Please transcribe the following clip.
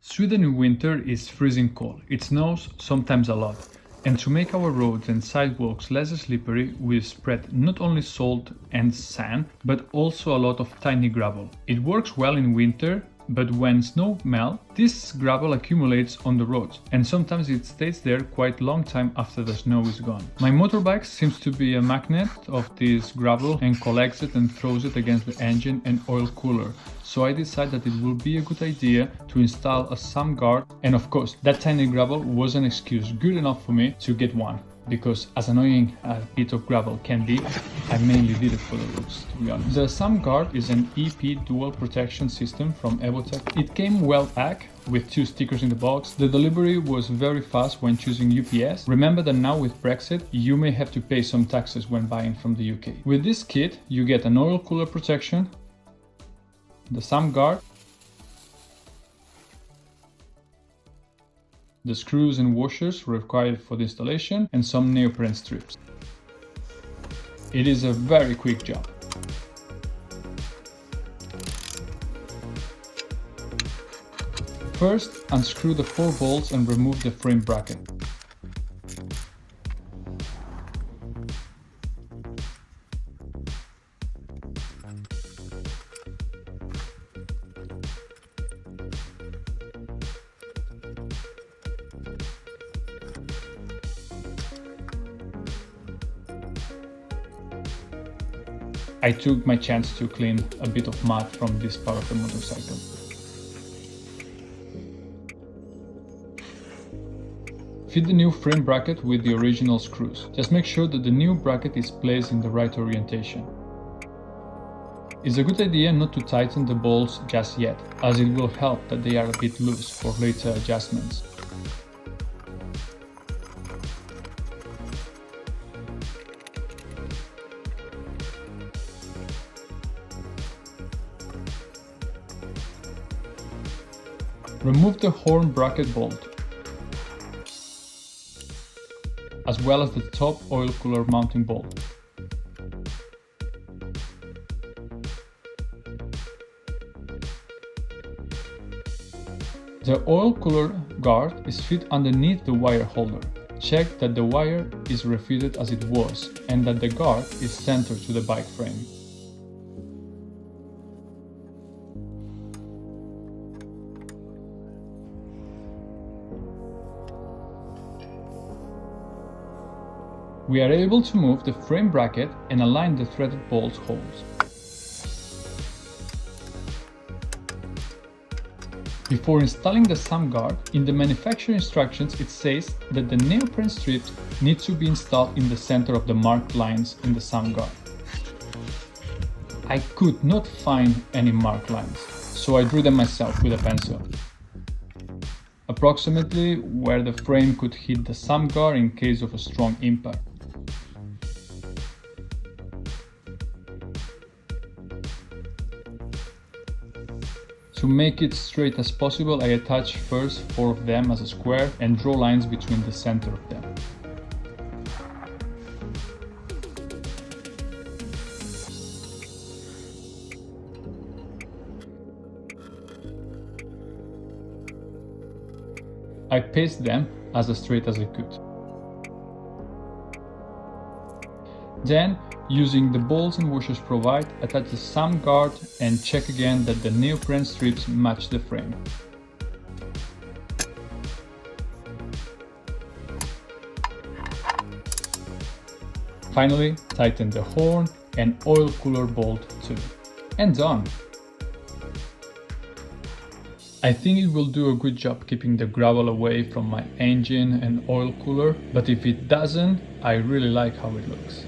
Sweden in winter is freezing cold. It snows, sometimes a lot. And to make our roads and sidewalks less slippery, we spread not only salt and sand, but also a lot of tiny gravel. It works well in winter, but when snow melts, this gravel accumulates on the roads, and sometimes it stays there quite a long time after the snow is gone. My motorbike seems to be a magnet of this gravel and collects it and throws it against the engine and oil cooler. So I decided that it would be a good idea to install a Sump guard, and of course that tiny gravel was an excuse good enough for me to get one. Because as annoying as a bit of gravel can be, I mainly did it for the looks, to be honest. The Sump guard is an EP dual protection system from Evotech. It came well packed with 2 stickers in the box. The delivery was very fast when choosing UPS. Remember that now with Brexit, you may have to pay some taxes when buying from the UK. With this kit, you get an oil cooler protection, the Sump guard, the screws and washers required for the installation, and some neoprene strips. It is a very quick job. First, unscrew the 4 bolts and remove the frame bracket. I took my chance to clean a bit of mud from this part of the motorcycle. Fit the new frame bracket with the original screws. Just make sure that the new bracket is placed in the right orientation. It's a good idea not to tighten the bolts just yet, as it will help that they are a bit loose for later adjustments. Remove the horn bracket bolt, as well as the top oil cooler mounting bolt. The oil cooler guard is fit underneath the wire holder. Check that the wire is refitted as it was and that the guard is centered to the bike frame. We are able to move the frame bracket and align the threaded bolt holes. Before installing the Sump guard, in the manufacturer instructions it says that the neoprene strips need to be installed in the center of the marked lines in the Sump guard. I could not find any marked lines, so I drew them myself with a pencil. Approximately where the frame could hit the Sump guard in case of a strong impact. To make it straight as possible, I attach first 4 of them as a square and draw lines between the center of them. I paste them as straight as I could. Then, using the bolts and washers provided, attach the Sump guard and check again that the neoprene strips match the frame. Finally, tighten the horn and oil cooler bolt too. And done! I think it will do a good job keeping the gravel away from my engine and oil cooler, but if it doesn't, I really like how it looks.